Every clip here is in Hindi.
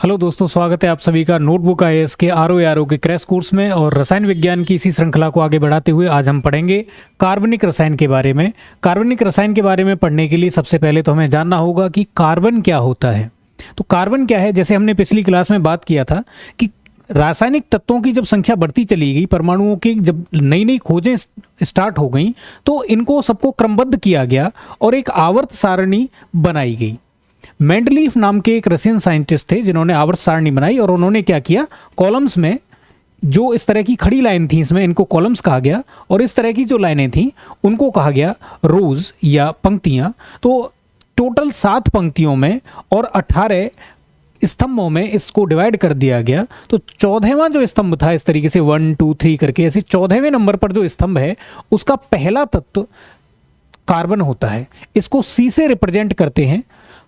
हेलो दोस्तों, स्वागत है आप सभी का नोटबुक आईएएस के आरओ के क्रैश कोर्स में। और रसायन विज्ञान की इसी श्रृंखला को आगे बढ़ाते हुए आज हम पढ़ेंगे कार्बनिक रसायन के बारे में। कार्बनिक रसायन के बारे में पढ़ने के लिए सबसे पहले तो हमें जानना होगा कि कार्बन क्या होता है। तो कार्बन क्या है, जैसे हमने पिछली क्लास में बात किया था कि रासायनिक तत्वों की जब संख्या बढ़ती चली गई, परमाणुओं की जब नई नई खोजें स्टार्ट हो गई, तो इनको सबको क्रमबद्ध किया गया और एक आवर्त सारणी बनाई गई। मेंडलीफ नाम के एक रशियन साइंटिस्ट थे जिन्होंने आवर्त सारणी बनाई और उन्होंने क्या किया, कॉलम्स में जो इस तरह की खड़ी लाइन थी, इसमें इनको कॉलम्स कहा गया, और इस तरह की जो लाइनें थी उनको कहा गया रोज या पंक्तियां। तो टोटल 7 पंक्तियों में और 18 स्तंभों में इसको डिवाइड कर दिया गया। तो 14वां जो स्तंभ था, इस तरीके से 1 2 3 करके, ऐसे 14वें नंबर पर जो स्तंभ है उसका पहला तत्व कार्बन होता है। इसको C से रिप्रेजेंट करते हैं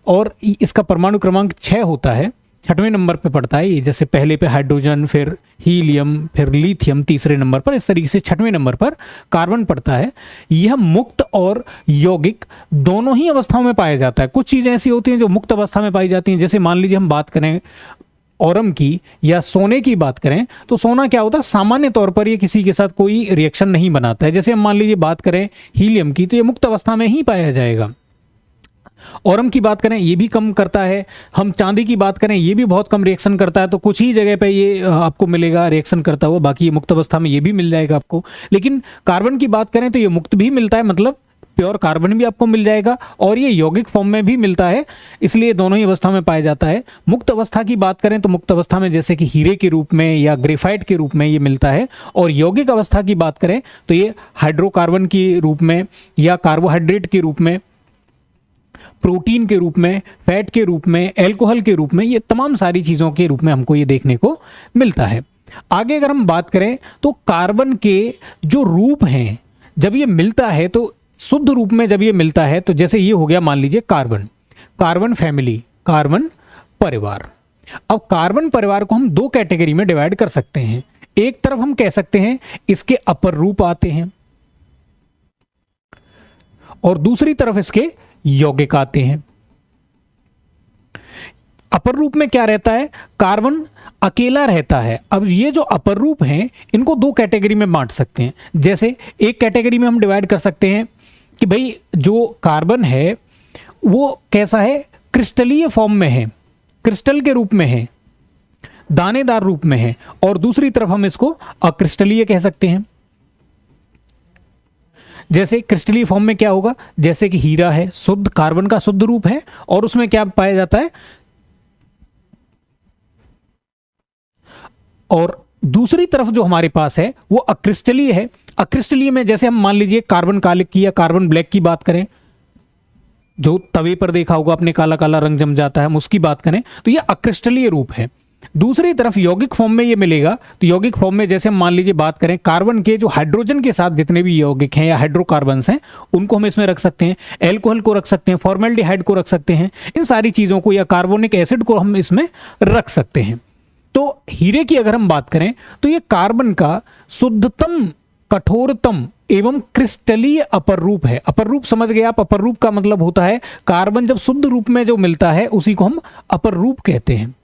और इसका परमाणु क्रमांक 6 होता है, 6वें नंबर पे पड़ता है ये। जैसे पहले पे हाइड्रोजन, फिर हीलियम, फिर लिथियम तीसरे नंबर पर, इस तरीके से 6वें नंबर पर कार्बन पड़ता है। यह मुक्त और यौगिक दोनों ही अवस्थाओं में पाया जाता है। कुछ चीज़ें ऐसी होती हैं जो मुक्त अवस्था में पाई जाती हैं, जैसे मान लीजिए हम बात करें औरम की या सोने की बात करें, तो सोना क्या होता है, सामान्य तौर पर ये किसी के साथ कोई रिएक्शन नहीं बनाता है। जैसे हम मान लीजिए बात करें हीलियम की, तो ये मुक्त अवस्था में ही पाया जाएगा। औरम की बात करें, ये भी कम करता है। हम चांदी की बात करें, ये भी बहुत कम रिएक्शन करता है। तो कुछ ही जगह पे ये आपको मिलेगा रिएक्शन करता हुआ, बाकी ये मुक्त अवस्था में ये भी मिल जाएगा आपको। लेकिन कार्बन की बात करें तो ये मुक्त भी मिलता है, मतलब प्योर कार्बन भी आपको मिल जाएगा, और ये यौगिक फॉर्म में भी मिलता है, इसलिए दोनों ही अवस्था में पाया जाता है। मुक्त अवस्था की बात करें तो मुक्त अवस्था में जैसे कि हीरे के रूप में या ग्रेफाइट के रूप में ये मिलता है, और यौगिक अवस्था की बात करें तो ये हाइड्रोकार्बन के रूप में या कार्बोहाइड्रेट के रूप में, प्रोटीन के रूप में, फैट के रूप में, एल्कोहल के रूप में, ये तमाम सारी चीज़ों के रूप में हमको ये देखने को मिलता है। आगे अगर हम बात करें तो कार्बन के जो रूप हैं, जब ये मिलता है तो शुद्ध रूप में जब ये मिलता है तो जैसे ये हो गया, मान लीजिए कार्बन, कार्बन फैमिली, कार्बन परिवार। अब कार्बन परिवार को हम 2 कैटेगरी में डिवाइड कर सकते हैं। एक तरफ हम कह सकते हैं इसके अपर रूप आते हैं और दूसरी तरफ इसके यौगिक आते हैं। अपर रूप में क्या रहता है, कार्बन अकेला रहता है। अब ये जो अपर रूप हैं इनको 2 कैटेगरी में बांट सकते हैं। जैसे एक कैटेगरी में हम डिवाइड कर सकते हैं कि भाई जो कार्बन है वो कैसा है, क्रिस्टलीय फॉर्म में है, क्रिस्टल के रूप में है, दानेदार रूप में है, और दूसरी तरफ हम इसको अक्रिस्टलीय कह सकते हैं। जैसे क्रिस्टलीय फॉर्म में क्या होगा, जैसे कि हीरा है, शुद्ध कार्बन का शुद्ध रूप है, और उसमें क्या पाया जाता है, और दूसरी तरफ जो हमारे पास है वो अक्रिस्टलीय है। अक्रिस्टलीय में जैसे हम मान लीजिए कार्बन कालिक की या कार्बन ब्लैक की बात करें, जो तवे पर देखा होगा आपने, काला काला रंग जम जाता है, हम उसकी बात करें तो ये अक्रिस्टलीय रूप है। दूसरी तरफ यौगिक फॉर्म में ये मिलेगा, तो यौगिक फॉर्म में जैसे हम मान लीजिए बात करें कार्बन के जो हाइड्रोजन के साथ जितने भी यौगिक हैं या हाइड्रोकार्बन्स हैं उनको हम इसमें रख सकते हैं, एल्कोहल को रख सकते हैं, फॉर्मेल्डिहाइड को रख सकते हैं, इन सारी चीज़ों को, या कार्बोनिक एसिड को हम इसमें रख सकते हैं। तो हीरे की अगर हम बात करें तो ये कार्बन का शुद्धतम, कठोरतम एवं क्रिस्टलीय अपर रूप है। अपर रूप समझ गए आप, अपर रूप का मतलब होता है कार्बन जब शुद्ध रूप में जो मिलता है उसी को हम अपर रूप कहते हैं।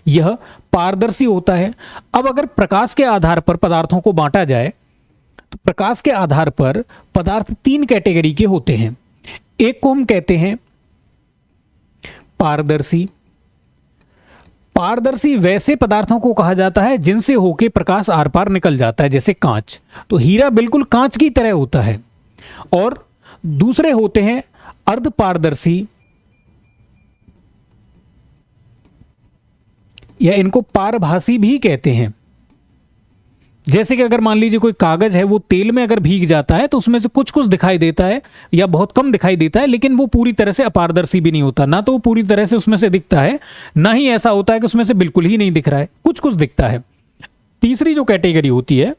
यह पारदर्शी होता है। अब अगर प्रकाश के आधार पर पदार्थों को बांटा जाए तो प्रकाश के आधार पर पदार्थ 3 कैटेगरी के होते हैं। एक को हम कहते हैं पारदर्शी। पारदर्शी वैसे पदार्थों को कहा जाता है जिनसे होके प्रकाश आर पार निकल जाता है, जैसे कांच। तो हीरा बिल्कुल कांच की तरह होता है। और दूसरे होते हैं अर्धपारदर्शी, या इनको पारभासी भी कहते हैं। जैसे कि अगर मान लीजिए कोई कागज है, वो तेल में अगर भीग जाता है तो उसमें से कुछ कुछ दिखाई देता है या बहुत कम दिखाई देता है, लेकिन वो पूरी तरह से अपारदर्शी भी नहीं होता। ना तो वो पूरी तरह से उसमें से दिखता है, ना ही ऐसा होता है कि उसमें से बिल्कुल ही नहीं दिख रहा है, कुछ कुछ दिखता है। तीसरी जो कैटेगरी होती है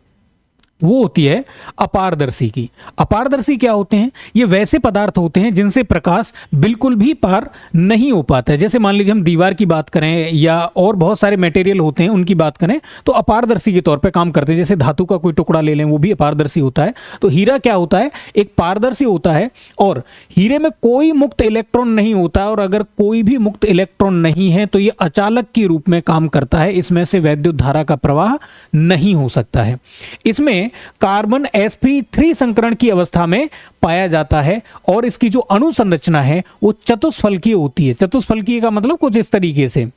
वो होती है अपारदर्शी की। अपारदर्शी क्या होते हैं? ये वैसे पदार्थ होते हैं जिनसे प्रकाश बिल्कुल भी पार नहीं हो पाता है। जैसे मान लीजिए हम दीवार की बात करें या और बहुत सारे मटेरियल होते हैं उनकी बात करें तो अपारदर्शी के तौर पे काम करते हैं। जैसे धातु का कोई टुकड़ा ले लें, वो भी अपारदर्शी होता है। तो हीरा क्या होता है? एक पारदर्शी होता है और हीरे में कोई मुक्त इलेक्ट्रॉन नहीं होता, और अगर कोई भी मुक्त इलेक्ट्रॉन नहीं है तो ये अचालक के रूप में काम करता है। इसमें से वैद्युत धारा का प्रवाह नहीं हो सकता है। इसमें कार्बन sp3 संकरण की अवस्था में पाया जाता है और इसकी जो अणु संरचना है वो चतुष्फलकीय होती है। चतुष्फलकीय का मतलब कुछ इस तरीके से,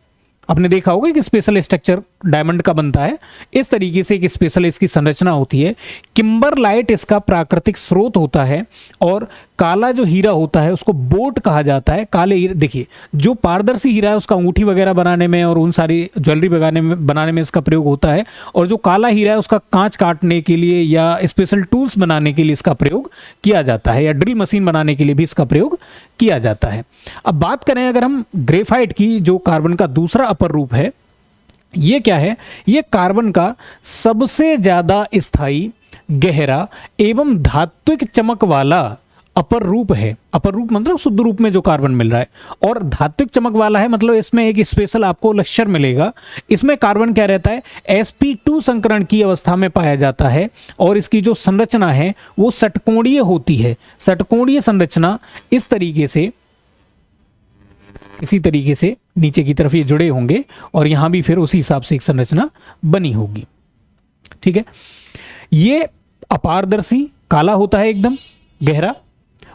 आपने देखा होगा कि स्पेशल स्ट्रक्चर डायमंड का बनता है, इस तरीके से एक स्पेशल इसकी संरचना होती है। किम्बरलाइट इसका प्राकृतिक स्रोत होता है और काला जो हीरा होता है उसको बोट कहा जाता है। काले हीरे, देखिए जो पारदर्शी हीरा है उसका अंगूठी वगैरह बनाने में और उन सारी ज्वेलरी बनाने में इसका प्रयोग होता है, और जो काला हीरा है उसका कांच काटने के लिए या स्पेशल टूल्स बनाने के लिए इसका प्रयोग किया जाता है, या ड्रिल मशीन बनाने के लिए भी इसका प्रयोग किया जाता है। अब बात करें अगर हम ग्रेफाइट की, जो कार्बन का दूसरा अपर रूप है, ये क्या है? ये कार्बन का सबसे ज्यादा स्थायी, गहरा एवं धात्विक चमक वाला अपर रूप है। अपर रूप मतलब शुद्ध रूप में जो कार्बन मिल रहा है, और धात्विक चमक वाला है मतलब इसमें एक स्पेशल आपको लेक्चर मिलेगा। इसमें कार्बन क्या रहता है? sp2 संकरण की अवस्था में पाया जाता है और इसकी जो संरचना है वो षटकोणीय होती है। षटकोणीय संरचना इस तरीके से, इसी तरीके से नीचे की तरफ ये जुड़े होंगे और यहां भी फिर उसी हिसाब से एक संरचना बनी होगी। ठीक है, ये अपारदर्शी, काला होता है, एकदम गहरा,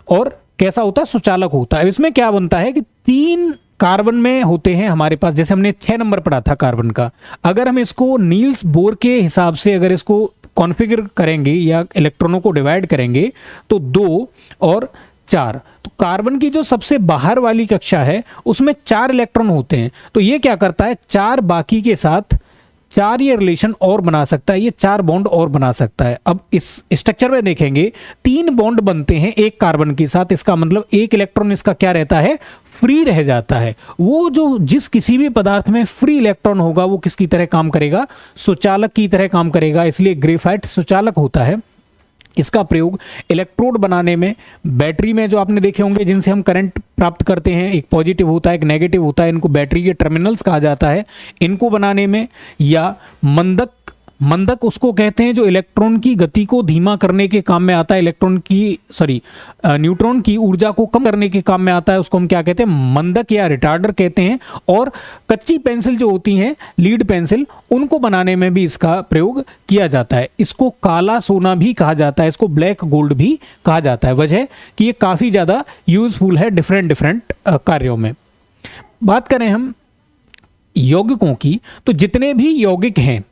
और कैसा होता है? सुचालक होता है। इसमें क्या बनता है कि 3 कार्बन में होते हैं हमारे पास, जैसे हमने 6 नंबर पढ़ा था कार्बन का। अगर हम इसको नील्स बोर के हिसाब से अगर इसको कॉन्फ़िगर करेंगे या इलेक्ट्रॉनों को डिवाइड करेंगे तो 2 और 4, तो कार्बन की जो सबसे बाहर वाली कक्षा है उसमें 4 इलेक्ट्रॉन होते हैं। तो ये क्या करता है? 4 बाकी के साथ 4 ये रिलेशन और बना सकता है, ये 4 बॉन्ड और बना सकता है। अब इस स्ट्रक्चर में देखेंगे 3 बॉन्ड बनते हैं एक कार्बन के साथ, इसका मतलब एक इलेक्ट्रॉन इसका क्या रहता है? फ्री रह जाता है। वो जो जिस किसी भी पदार्थ में फ्री इलेक्ट्रॉन होगा वो किसकी तरह काम करेगा? सुचालक की तरह काम करेगा। इसलिए ग्रेफाइट सुचालक होता है। इसका प्रयोग इलेक्ट्रोड बनाने में, बैटरी में जो आपने देखे होंगे जिनसे हम करंट प्राप्त करते हैं, एक पॉजिटिव होता है एक नेगेटिव होता है, इनको बैटरी के टर्मिनल्स कहा जाता है, इनको बनाने में, या मंदक उसको कहते हैं जो इलेक्ट्रॉन की गति को धीमा करने के काम में आता है, न्यूट्रॉन की ऊर्जा को कम करने के काम में आता है, उसको हम क्या कहते हैं? मंदक या रिटार्डर कहते हैं। और कच्ची पेंसिल जो होती हैं, लीड पेंसिल, उनको बनाने में भी इसका प्रयोग किया जाता है। इसको काला सोना भी कहा जाता है, इसको ब्लैक गोल्ड भी कहा जाता है। वजह कि ये काफी ज्यादा यूजफुल है डिफरेंट कार्यों में। बात करें हम यौगिकों की, तो जितने भी यौगिक हैं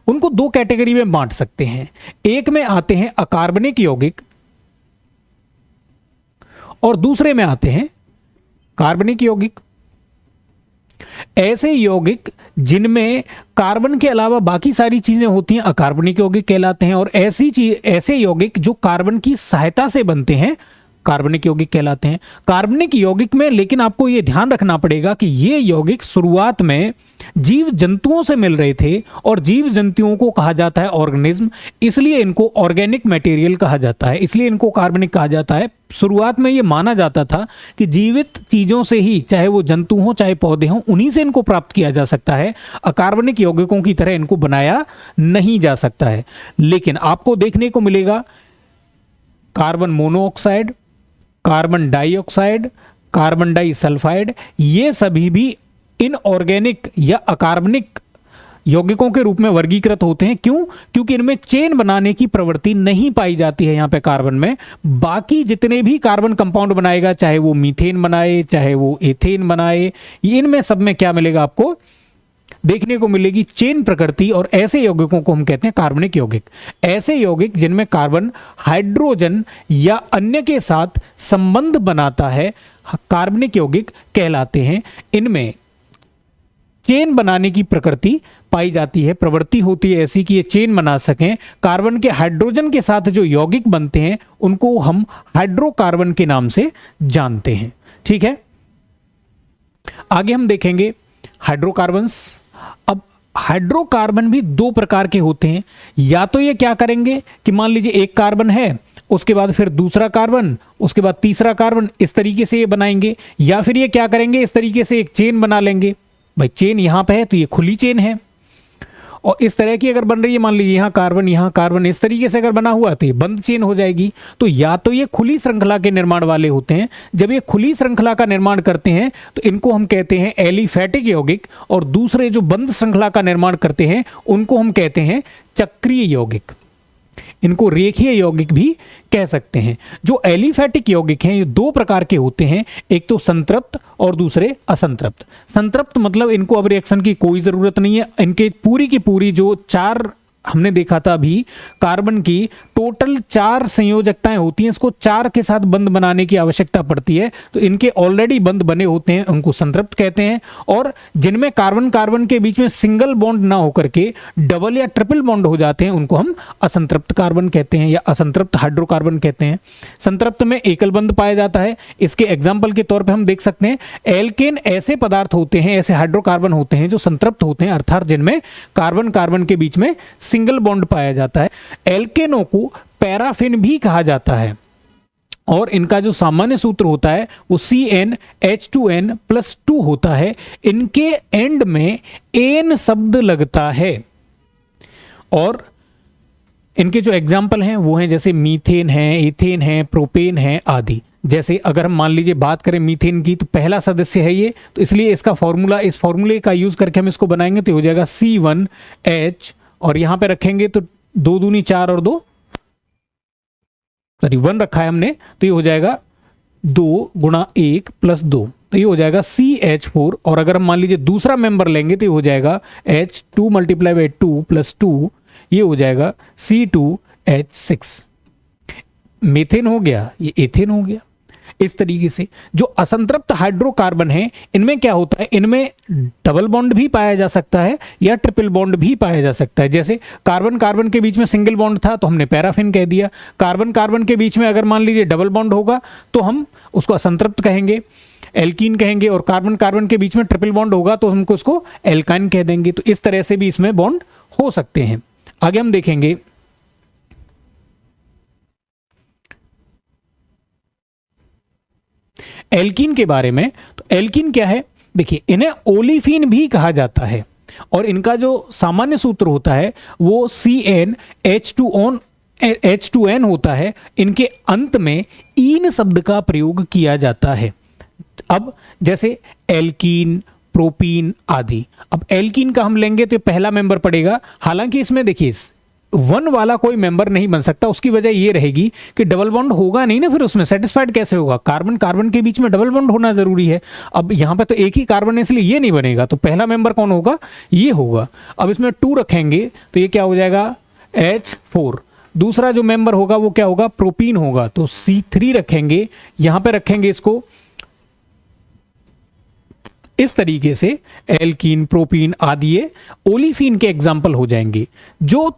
उनको 2 कैटेगरी में बांट सकते हैं। एक में आते हैं अकार्बनिक यौगिक और दूसरे में आते हैं कार्बनिक यौगिक। ऐसे यौगिक जिनमें कार्बन के अलावा बाकी सारी चीजें होती हैं अकार्बनिक यौगिक कहलाते हैं, और ऐसे यौगिक जो कार्बन की सहायता से बनते हैं कार्बनिक यौगिक कहलाते हैं। कार्बनिक यौगिक में लेकिन आपको यह ध्यान रखना पड़ेगा कि ये यौगिक शुरुआत में जीव जंतुओं से मिल रहे थे, और जीव जंतुओं को कहा जाता है ऑर्गेनिज्म, इसलिए इनको ऑर्गेनिक मटेरियल कहा जाता है, इसलिए इनको कार्बनिक कहा जाता है। शुरुआत में ये माना जाता था कि जीवित चीजों से ही, चाहे वो जंतु हो चाहे पौधे हों, उन्हीं से इनको प्राप्त किया जा सकता है। अकार्बनिक यौगिकों की तरह इनको बनाया नहीं जा सकता है। लेकिन आपको देखने को मिलेगा carbon monoxide, carbon dioxide, carbon disulphide, ये सभी भी इनऑर्गेनिक या अकार्बनिक यौगिकों के रूप में वर्गीकृत होते हैं। क्यों? क्योंकि इनमें चेन बनाने की प्रवृत्ति नहीं पाई जाती है। यहां पे कार्बन में बाकी जितने भी कार्बन कंपाउंड बनाएगा, चाहे वो मीथेन बनाए चाहे वो एथेन बनाए, इनमें सब में क्या मिलेगा? आपको देखने को मिलेगी चेन प्रकृति, और ऐसे यौगिकों को हम कहते हैं कार्बनिक यौगिक। ऐसे यौगिक जिनमें कार्बन हाइड्रोजन या अन्य के साथ संबंध बनाता है कार्बनिक यौगिक कहलाते हैं। इनमें चेन बनाने की प्रकृति पाई जाती है, प्रवृत्ति होती है ऐसी कि ये चेन बना सकें। कार्बन के हाइड्रोजन के साथ जो यौगिक बनते हैं उनको हम हाइड्रोकार्बन के नाम से जानते हैं। ठीक है, आगे हम देखेंगे हाइड्रोकार्बन्स। अब हाइड्रोकार्बन भी दो प्रकार के होते हैं। या तो ये क्या करेंगे कि मान लीजिए एक कार्बन है, उसके बाद फिर दूसरा कार्बन, उसके बाद तीसरा कार्बन, इस तरीके से ये बनाएंगे। या फिर ये क्या करेंगे, इस तरीके से एक चेन बना लेंगे। भाई चेन यहां पे है तो ये खुली चेन है, और इस तरह की अगर बन रही है, मान लीजिए यहाँ कार्बन, इस तरीके से अगर बना हुआ तो ये बंद चेन हो जाएगी। तो या तो ये खुली श्रृंखला के निर्माण वाले होते हैं। जब ये खुली श्रृंखला का निर्माण करते हैं तो इनको हम कहते हैं एलिफैटिक यौगिक, और दूसरे जो बंद श्रृंखला का निर्माण करते हैं उनको हम कहते हैं चक्रीय यौगिक। इनको रेखीय यौगिक भी कह सकते हैं। जो एलिफैटिक यौगिक हैं ये दो प्रकार के होते हैं, एक तो संतृप्त और दूसरे असंतृप्त। संतृप्त मतलब इनको अब रिएक्शन की कोई ज़रूरत नहीं है, इनके पूरी की पूरी जो चार हमने देखा था अभी, कार्बन की टोटल 4 संयोजकताएं होती हैं, इसको 4 के साथ बंध बनाने की आवश्यकता पड़ती है। तो इनके ऑलरेडी बंध बने होते हैं, उनको संतृप्त कहते हैं। और जिनमें कार्बन कार्बन के बीच में सिंगल बॉन्ड ना होकर के डबल या ट्रिपल बॉन्ड हो जाते हैं उनको हम असंतृप्त कार्बन कहते हैं या असंतृप्त हाइड्रोकार्बन कहते हैं। संतृप्त में एकल बंध पाया जाता है। इसके एग्जाम्पल के तौर पर हम देख सकते हैं एल्केन ऐसे पदार्थ होते हैं, ऐसे हाइड्रोकार्बन होते हैं जो संतृप्त होते हैं, अर्थात जिनमें कार्बन कार्बन के बीच में सिंगल बॉन्ड पाया जाता है। एल्केनों को पैराफिन भी कहा जाता है, और इनका जो सामान्य सूत्र होता है वो CnH2n+2 होता है। इनके एंड में एन शब्द लगता है, और इनके जो एग्जाम्पल हैं वो हैं जैसे मीथेन है, इथेन है, प्रोपेन है आदि। जैसे अगर हम मान लीजिए बात करें मीथेन की, तो पहला सदस्य है ये, तो इसलिए इसका फॉर्मूला, इस फॉर्मूले का यूज करके हम इसको बनाएंगे तो हो जाएगा C1H, और यहां पे रखेंगे तो 2 दूनी 4 और 2 1 रखा है हमने, तो ये हो जाएगा 2 × 1 + 2, तो ये हो जाएगा CH4। और अगर हम मान लीजिए दूसरा मेंबर लेंगे तो ये हो जाएगा H2 × 2 + 2, ये हो जाएगा C2H6। मीथेन हो गया, ये एथेन हो गया। इस तरीके से जो असंतृप्त हाइड्रोकार्बन है इनमें क्या होता है, इनमें डबल बॉन्ड भी पाया जा सकता है या ट्रिपल बॉन्ड भी पाया जा सकता है। जैसे कार्बन कार्बन के बीच में सिंगल बॉन्ड था तो हमने पैराफिन कह दिया। कार्बन कार्बन के बीच में अगर मान लीजिए डबल बॉन्ड होगा तो हम उसको असंतृप्त कहेंगे, एल्कीन कहेंगे। और कार्बन कार्बन के बीच में ट्रिपल बॉन्ड होगा तो हमको उसको एल्काइन कह देंगे। तो इस तरह से भी इसमें बॉन्ड हो सकते हैं। आगे हम देखेंगे एल्कीन के बारे में। तो एल्कीन क्या है, देखिए इन्हें ओलिफिन भी कहा जाता है, और इनका जो सामान्य सूत्र होता है वो CnH2n होता है। इनके अंत में ईन शब्द का प्रयोग किया जाता है। अब जैसे एल्कीन, प्रोपीन आदि। अब एल्कीन का हम लेंगे तो पहला मेंबर पड़ेगा। हालांकि इसमें देखिए 1 वाला कोई मेंबर नहीं बन सकता। उसकी वजह ये रहेगी कि डबल बॉन्ड होगा नहीं ना, फिर उसमें सेटिस्फाइड कैसे होगा, कार्बन कार्बन के बीच में डबल बॉन्ड होना जरूरी है। अब यहां पे तो एक ही कार्बन है इसलिए ये नहीं बनेगा, तो पहला मेंबर कौन होगा, ये होगा। अब इसमें 2 रखेंगे तो ये क्या हो जाएगा H4। दूसरा जो मेंबर होगा वो क्या होगा, प्रोपीन होगा, तो C3 रखेंगे। यहां पे रखेंगे इसको इस तरीके से, एल्कीन, प्रोपीन आदि ये ओलिफिन के एग्जाम्पल हो जाएंगे। जो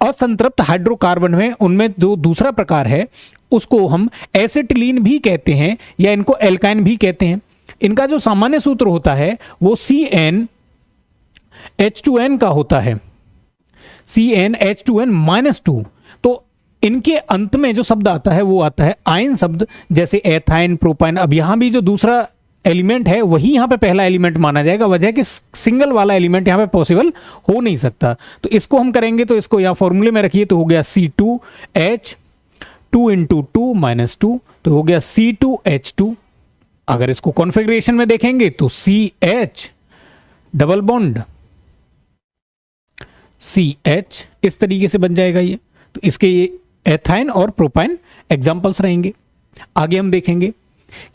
असंतृप्त हाइड्रोकार्बन है उनमें जो दूसरा प्रकार है उसको हम एसिटिलीन भी कहते हैं या इनको एल्काइन भी कहते हैं। इनका जो सामान्य सूत्र होता है वो CnH2n का होता है, CnH2n-2। तो इनके अंत में जो शब्द आता है वो आता है आयन शब्द, जैसे एथाइन, प्रोपाइन। अब यहां भी जो दूसरा एलिमेंट है वही यहाँ पे पहला एलिमेंट माना जाएगा। वजह है कि सिंगल वाला एलिमेंट यहाँ पे पॉसिबल हो नहीं सकता। तो इसको हम करेंगे तो इसको यहाँ फॉर्मूले में रखिए तो हो गया C2H 2 × 2 - 2, तो हो गया C2H2। अगर इसको कॉन्फ़िगरेशन में देखेंगे तो CH डबल बॉन्ड CH इस तरीके से बन जाएगा ये। तो इसके ये एथाइन और प्रोपाइन एग्जाम्पल्स रहेंगे। आगे हम देखेंगे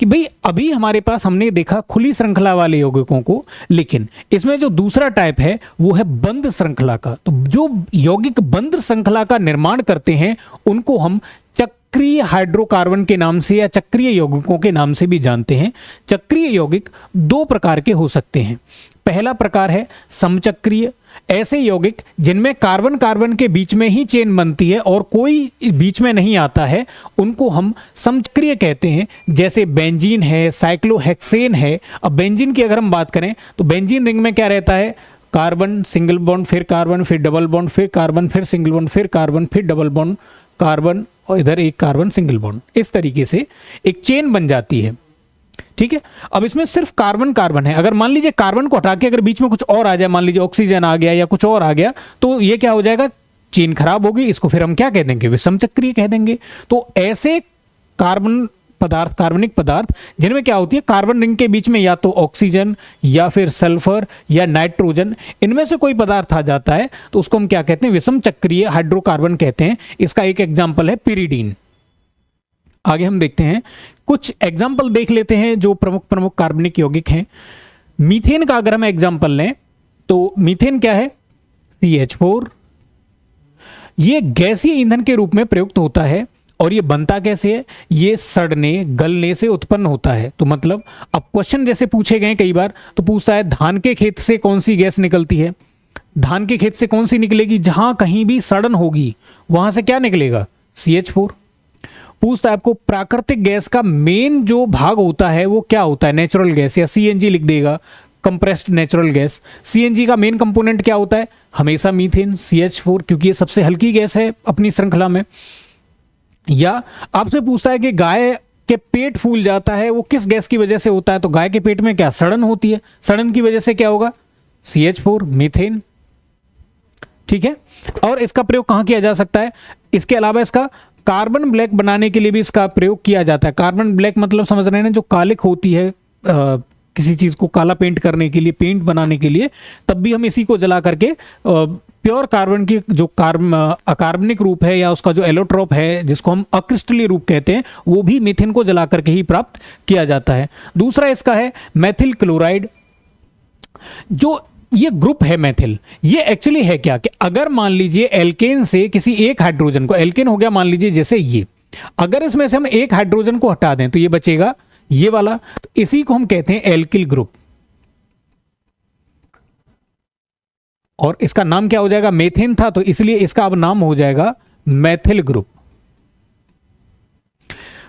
कि भाई अभी हमारे पास हमने देखा खुली श्रृंखला वाले यौगिकों को, लेकिन इसमें जो दूसरा टाइप है वो है बंद श्रृंखला का। तो जो यौगिक बंद श्रृंखला का निर्माण करते हैं उनको हम चक्रीय हाइड्रोकार्बन के नाम से या चक्रीय यौगिकों के नाम से भी जानते हैं। चक्रीय यौगिक 2 प्रकार के हो सकते हैं। पहला प्रकार है समचक्रीय, ऐसे यौगिक जिनमें कार्बन कार्बन के बीच में ही चेन बनती है और कोई बीच में नहीं आता है, उनको हम समचक्रीय कहते हैं। जैसे बेंजीन है, साइक्लोहेक्सेन है। अब बेंजीन की अगर हम बात करें तो बेंजीन रिंग में क्या रहता है, कार्बन सिंगल बॉन्ड, फिर कार्बन, फिर डबल बॉन्ड, फिर कार्बन, फिर सिंगल बॉन्ड, फिर कार्बन, फिर डबल बॉन्ड, कार्बन और इधर एक कार्बन सिंगल बॉन्ड। इस तरीके से एक चेन बन जाती है। ठीक है, अब इसमें सिर्फ कार्बन कार्बन है। अगर मान लीजिए कार्बन को हटा के अगर बीच में कुछ और आ जाए, मान लीजिए ऑक्सीजन आ गया या कुछ और आ गया, तो ये क्या हो जाएगा, चेन खराब होगी। इसको फिर हम क्या कह देंगे, विषम चक्रीय कह देंगे। तो ऐसे कार्बन पदार्थ, कार्बनिक पदार्थ जिनमें क्या होती है, कार्बन रिंग के बीच में या तो ऑक्सीजन या फिर सल्फर या नाइट्रोजन, इनमें से कोई पदार्थ आ जाता है तो उसको हम क्या कहते हैं, विषम चक्रीय हाइड्रोकार्बन कहते हैं। इसका एक एग्जाम्पल है पिरीडीन। आगे हम देखते हैं, कुछ एग्जाम्पल देख लेते हैं जो प्रमुख प्रमुख कार्बनिक यौगिक हैं। मीथेन का अगर हम एग्जाम्पल लें तो मीथेन क्या है, CH4। ये गैसीय ईंधन के रूप में प्रयुक्त होता है और ये बनता कैसे है, ये सड़ने गलने से उत्पन्न होता है। तो मतलब अब क्वेश्चन जैसे पूछे गए कई बार, तो पूछता है धान के खेत से कौन सी गैस निकलती है, धान के खेत से कौन सी निकलेगी, जहां कहीं भी सड़न होगी वहां से क्या निकलेगा, CH4। पूछता है आपको प्राकृतिक गैस का मेन जो भाग होता है वो क्या होता है, नेचुरल गैस, या CNG लिख देगा, कंप्रेस्ड नेचुरल गैस। CNG का मेन कंपोनेंट क्या होता है, हमेशा मीथेन, CH4, क्योंकि ये सबसे हल्की गैस है अपनी श्रृंखला में। या आपसे पूछता है कि गाय के पेट फूल जाता है, वो किस गैस की वजह से होता है, तो गाय के पेट में क्या सड़न होती है, सड़न की वजह से क्या होगा, CH4, मीथेन। ठीक है, और इसका प्रयोग कहां किया जा सकता है, इसके अलावा इसका कार्बन ब्लैक बनाने के लिए भी इसका प्रयोग किया जाता है। कार्बन ब्लैक मतलब समझ रहे हैं, जो कालिक होती है, किसी चीज को काला पेंट करने के लिए, पेंट बनाने के लिए, तब भी हम इसी को जला करके प्योर कार्बन की जो अकार्बनिक रूप है या उसका जो एलोट्रोप है, जिसको हम अक्रिस्टलीय रूप कहते हैं, वो भी मीथेन को जला करके ही प्राप्त किया जाता है। दूसरा इसका है मेथिल क्लोराइड। जो ये ग्रुप है मेथिल, ये एक्चुअली है क्या कि अगर मान लीजिए एल्केन से किसी एक हाइड्रोजन को, एल्केन हो गया मान लीजिए जैसे ये, अगर इसमें से हम एक हाइड्रोजन को हटा दें तो ये बचेगा ये वाला, तो इसी को हम कहते हैं एल्किल ग्रुप। और इसका नाम क्या हो जाएगा, मेथेन था तो इसलिए इसका अब नाम हो जाएगा मेथिल ग्रुप।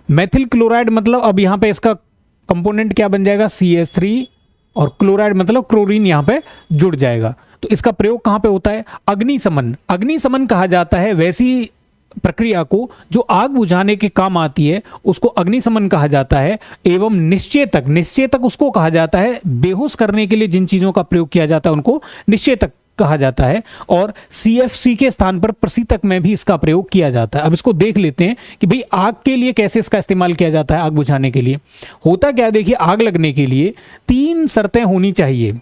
मेथिल क्लोराइड मतलब अब यहां पे इसका कंपोनेंट क्या बन जाएगा, CH3, और क्लोराइड मतलब क्लोरीन यहां पे जुड़ जाएगा। तो इसका प्रयोग कहां पे होता है, अग्निशमन। अग्निशमन कहा जाता है वैसी प्रक्रिया को जो आग बुझाने के काम आती है, उसको अग्निशमन कहा जाता है। एवं निश्चेतक, निश्चेतक उसको कहा जाता है, बेहोश करने के लिए जिन चीजों का प्रयोग किया जाता है उनको निश्चेतक कहा जाता है। और CFC के स्थान पर प्रशीतक में भी इसका प्रयोग किया जाता है। अब इसको देख लेते हैं कि भाई आग के लिए कैसे इसका इस्तेमाल किया जाता है, आग बुझाने के लिए। होता क्या, देखिए आग लगने के लिए 3 शर्तें होनी चाहिए।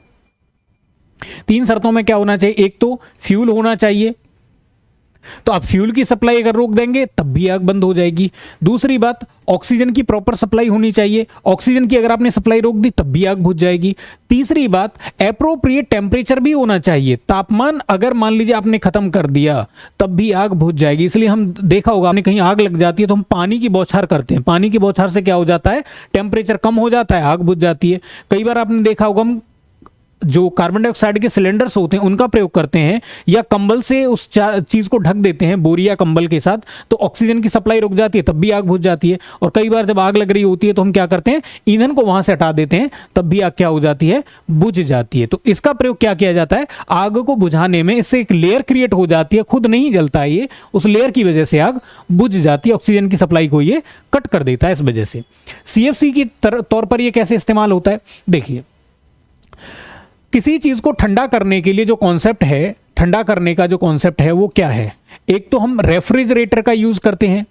3 शर्तों में क्या होना चाहिए, एक तो फ्यूल होना चाहिए, तो आप फ्यूल की सप्लाई अगर रोक देंगे तब भी आग बंद हो जाएगी। दूसरी बात, ऑक्सीजन की प्रॉपर सप्लाई होनी चाहिए, ऑक्सीजन की अगर आपने सप्लाई रोक दी तब भी आग बुझ जाएगी। तीसरी बात, एप्रोप्रिएट टेम्परेचर भी होना चाहिए, तापमान अगर मान लीजिए आपने खत्म कर दिया तब भी आग बुझ जाएगी। इसलिए हम देखा होगा, आपने कहीं आग लग जाती है तो हम पानी की बौछार करते हैं, पानी की बौछार से क्या हो जाता है, टेम्परेचर कम हो जाता है, आग बुझ जाती है। कई बार आपने देखा होगा हम जो कार्बन डाइऑक्साइड के सिलेंडर्स होते हैं उनका प्रयोग करते हैं, या कंबल से उस चीज को ढक देते हैं, बोरी या कंबल के साथ, तो ऑक्सीजन की सप्लाई रुक जाती है, तब भी आग बुझ जाती है। और कई बार जब आग लग रही होती है तो हम क्या करते हैं, ईंधन को वहां से हटा देते हैं, तब भी आग क्या हो जाती है, बुझ जाती है। तो इसका प्रयोग क्या किया जाता है, आग को बुझाने में इससे एक लेयर क्रिएट हो जाती है, खुद नहीं जलता है ये, उस लेयर की वजह से आग बुझ जाती है, ऑक्सीजन की सप्लाई को ये कट कर देता है इस वजह से। CFC की तौर पर ये कैसे इस्तेमाल होता है, देखिए किसी चीज को ठंडा करने के लिए जो कॉन्सेप्ट है, ठंडा करने का जो कॉन्सेप्ट है वो क्या है, एक तो हम रेफ्रिजरेटर का यूज करते हैं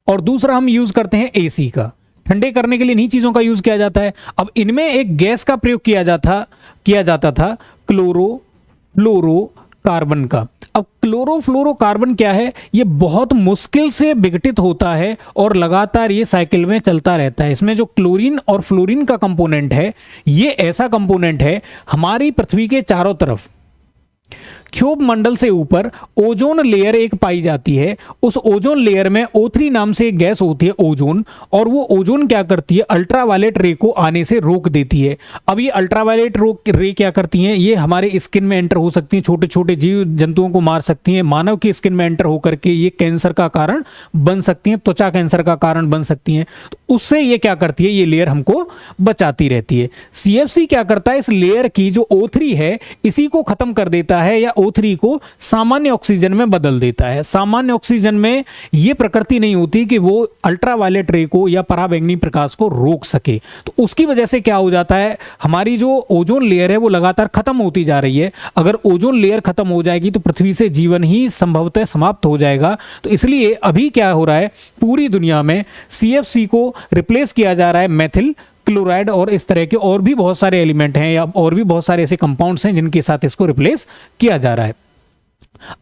और दूसरा हम यूज करते हैं AC का। ठंडे करने के लिए इन्हीं चीजों का यूज किया जाता है। अब इनमें एक गैस का प्रयोग किया जाता था क्लोरोफ्लोरो कार्बन का। अब क्लोरोफ्लोरोकार्बन क्या है, ये बहुत मुश्किल से विघटित होता है और लगातार ये साइकिल में चलता रहता है। इसमें जो क्लोरीन और फ्लोरीन का कंपोनेंट है, ये ऐसा कंपोनेंट है हमारी पृथ्वी के चारों तरफ क्षोभ मंडल से ऊपर ओजोन लेयर एक पाई जाती है। उस ओजोन लेयर में O3 नाम से एक गैस होती है ओजोन, और वो ओजोन क्या करती है, अल्ट्रावायलेट रे को आने से रोक देती है। अब ये अल्ट्रावायलेट रे क्या करती हैं, ये हमारे स्किन में एंटर हो सकती हैं, छोटे छोटे जीव जंतुओं को मार सकती हैं, मानव की स्किन में एंटर होकर के ये कैंसर का कारण बन सकती हैं, त्वचा कैंसर का कारण बन सकती हैं। तो उससे ये क्या करती है, ये लेयर हमको बचाती रहती है। CFC क्या करता है, इस लेयर की जो O3 है इसी को खत्म कर देता है, या O3 को सामान्य ऑक्सीजन में बदल देता है। सामान्य ऑक्सीजन में ये प्रकृति नहीं होती कि वो अल्ट्रावायलेट रे को या पराबैंगनी प्रकाश को रोक सके। तो उसकी वजह से क्या हो जाता है, हमारी जो ओजोन लेयर है वो लगातार खत्म होती जा रही है। अगर ओजोन लेयर खत्म हो जाएगी तो पृथ्वी से जीवन ही संभवतः समाप्त हो जाएगा। तो इसलिए अभी क्या हो रहा है, पूरी दुनिया में CFC को रिप्लेस किया जा रहा है मेथिल क्लोराइड और इस तरह के और भी बहुत सारे एलिमेंट हैं, या और भी बहुत सारे ऐसे कंपाउंड्स हैं जिनके साथ इसको रिप्लेस किया जा रहा है।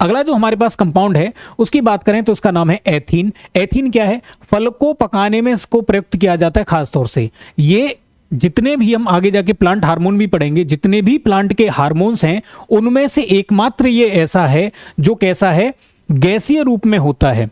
अगला जो हमारे पास कंपाउंड है उसकी बात करें तो उसका नाम है एथीन। एथीन क्या है, फल को पकाने में इसको प्रयुक्त किया जाता है। खासतौर से ये जितने भी हम आगे जाके प्लांट हार्मोन भी पढ़ेंगे, जितने भी प्लांट के हार्मोन्स हैं उनमें से एकमात्र ये ऐसा है जो कैसा है, गैसीय रूप में होता है।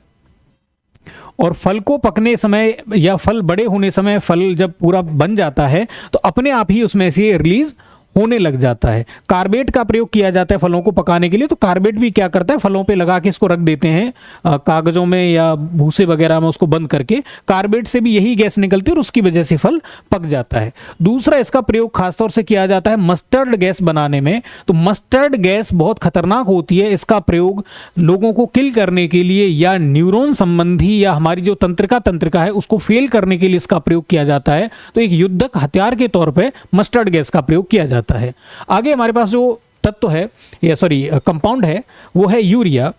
और फल को पकने समय या फल बड़े होने समय, फल जब पूरा बन जाता है तो अपने आप ही उसमें से रिलीज होने लग जाता है। कार्बेट का प्रयोग किया जाता है फलों को पकाने के लिए। तो कार्बेट भी क्या करता है, फलों पे लगा के इसको रख देते हैं कागजों में या भूसे वगैरह में, उसको बंद करके कार्बेट से भी यही गैस निकलती है और उसकी वजह से फल पक जाता है। दूसरा इसका प्रयोग खासतौर से किया जाता है मस्टर्ड गैस बनाने में। तो मस्टर्ड गैस बहुत खतरनाक होती है। इसका प्रयोग लोगों को किल करने के लिए या न्यूरॉन संबंधी या हमारी जो तंत्रिका है उसको फेल करने के लिए इसका प्रयोग किया जाता है। तो एक युद्धक हथियार के तौर पर मस्टर्ड गैस का प्रयोग किया जाता है। आगे हमारे पास जो तत्व है या कंपाउंड है वो है यूरिया।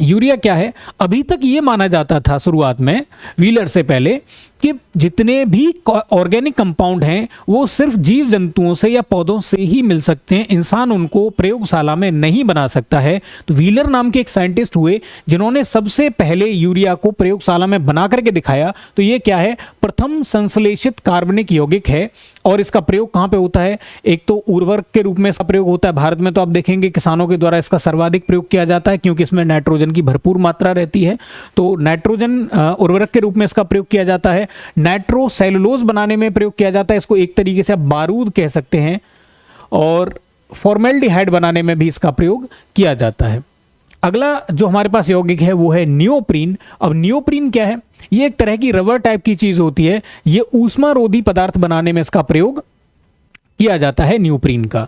यूरिया क्या है, अभी तक ये माना जाता था शुरुआत में व्हीलर से पहले कि जितने भी ऑर्गेनिक कंपाउंड हैं वो सिर्फ जीव जंतुओं से या पौधों से ही मिल सकते हैं, इंसान उनको प्रयोगशाला में नहीं बना सकता है। तो व्हीलर नाम के एक साइंटिस्ट हुए जिन्होंने सबसे पहले यूरिया को प्रयोगशाला में बना करके दिखाया। तो ये क्या है, प्रथम संश्लेषित कार्बनिक यौगिक है। और इसका प्रयोग कहाँ पे होता है, एक तो उर्वरक के रूप में इसका प्रयोग होता है। भारत में तो आप देखेंगे किसानों के द्वारा इसका सर्वाधिक प्रयोग किया जाता है क्योंकि इसमें नाइट्रोजन की भरपूर मात्रा रहती है। तो नाइट्रोजन उर्वरक के रूप में इसका प्रयोग किया जाता है। नाइट्रोसेलुलोज बनाने में प्रयोग किया जाता है, इसको एक तरीके से आप बारूद कह सकते हैं। और फॉर्मेल्डिहाइड बनाने में भी इसका प्रयोग किया जाता है। अगला जो हमारे पास यौगिक है वो है नियोप्रीन। अब नियोप्रीन क्या है, ये एक तरह की रबर टाइप की चीज होती है। ये ऊष्मारोधी पदार्थ बनाने में इसका प्रयोग किया जाता है नियोप्रीन का।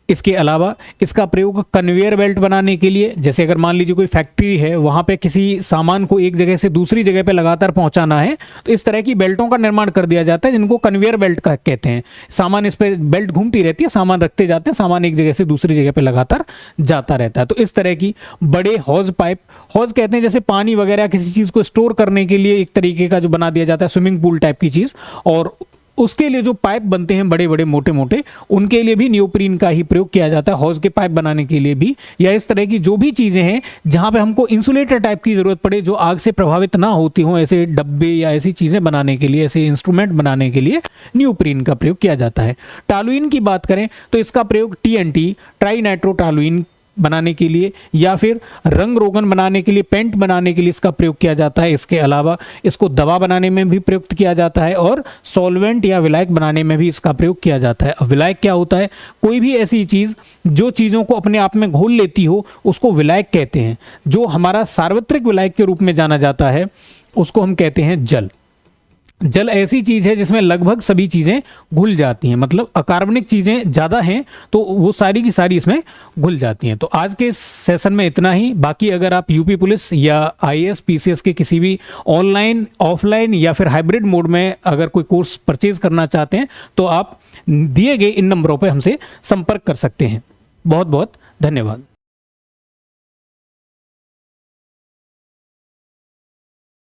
इसके अलावा इसका प्रयोग कन्वेयर बेल्ट बनाने के लिए, जैसे अगर मान लीजिए कोई फैक्ट्री है वहां पे किसी सामान को एक जगह से दूसरी जगह पे लगातार पहुंचाना है तो इस तरह की बेल्टों का निर्माण कर दिया जाता है जिनको कन्वेयर बेल्ट का कहते हैं। सामान इस पे बेल्ट घूमती रहती है, सामान रखते जाते हैं, सामान एक जगह से दूसरी जगह पे लगातार जाता रहता है। तो इस तरह की बड़े हौज पाइप, हौज कहते हैं जैसे पानी वगैरह किसी चीज को स्टोर करने के लिए एक तरीके का जो बना दिया जाता है, स्विमिंग पूल टाइप की चीज, और उसके लिए जो पाइप बनते हैं बड़े बड़े मोटे मोटे, उनके लिए भी नियोप्रीन का ही प्रयोग किया जाता है। हौज के पाइप बनाने के लिए भी, या इस तरह की जो भी चीजें हैं जहां पे हमको इंसुलेटर टाइप की जरूरत पड़े जो आग से प्रभावित ना होती हो, ऐसे डब्बे या ऐसी चीजें बनाने के लिए, ऐसे इंस्ट्रूमेंट बनाने के लिए नियोप्रीन का प्रयोग किया जाता है। टालुइन की बात करें तो इसका प्रयोग TNT ट्राई नाइट्रोटालुइन बनाने के लिए या फिर रंग रोगन बनाने के लिए, पेंट बनाने के लिए इसका प्रयोग किया जाता है। इसके अलावा इसको दवा बनाने में भी प्रयुक्त किया जाता है और सॉल्वेंट या विलायक बनाने में भी इसका प्रयोग किया जाता है। अब विलायक क्या होता है, कोई भी ऐसी चीज जो चीजों को अपने आप में घोल लेती हो उसको विलायक कहते हैं। जो हमारा सार्वत्रिक विलायक के रूप में जाना जाता है उसको हम कहते हैं जल। जल ऐसी चीज है जिसमें लगभग सभी चीजें घुल जाती हैं, मतलब अकार्बनिक चीजें ज्यादा हैं तो वो सारी की सारी इसमें घुल जाती हैं। तो आज के सेशन में इतना ही। बाकी अगर आप यूपी पुलिस या IAS PCS के किसी भी ऑनलाइन, ऑफलाइन या फिर हाइब्रिड मोड में अगर कोई कोर्स परचेज करना चाहते हैं तो आप दिए गए इन नंबरों पर हमसे संपर्क कर सकते हैं। बहुत बहुत धन्यवाद।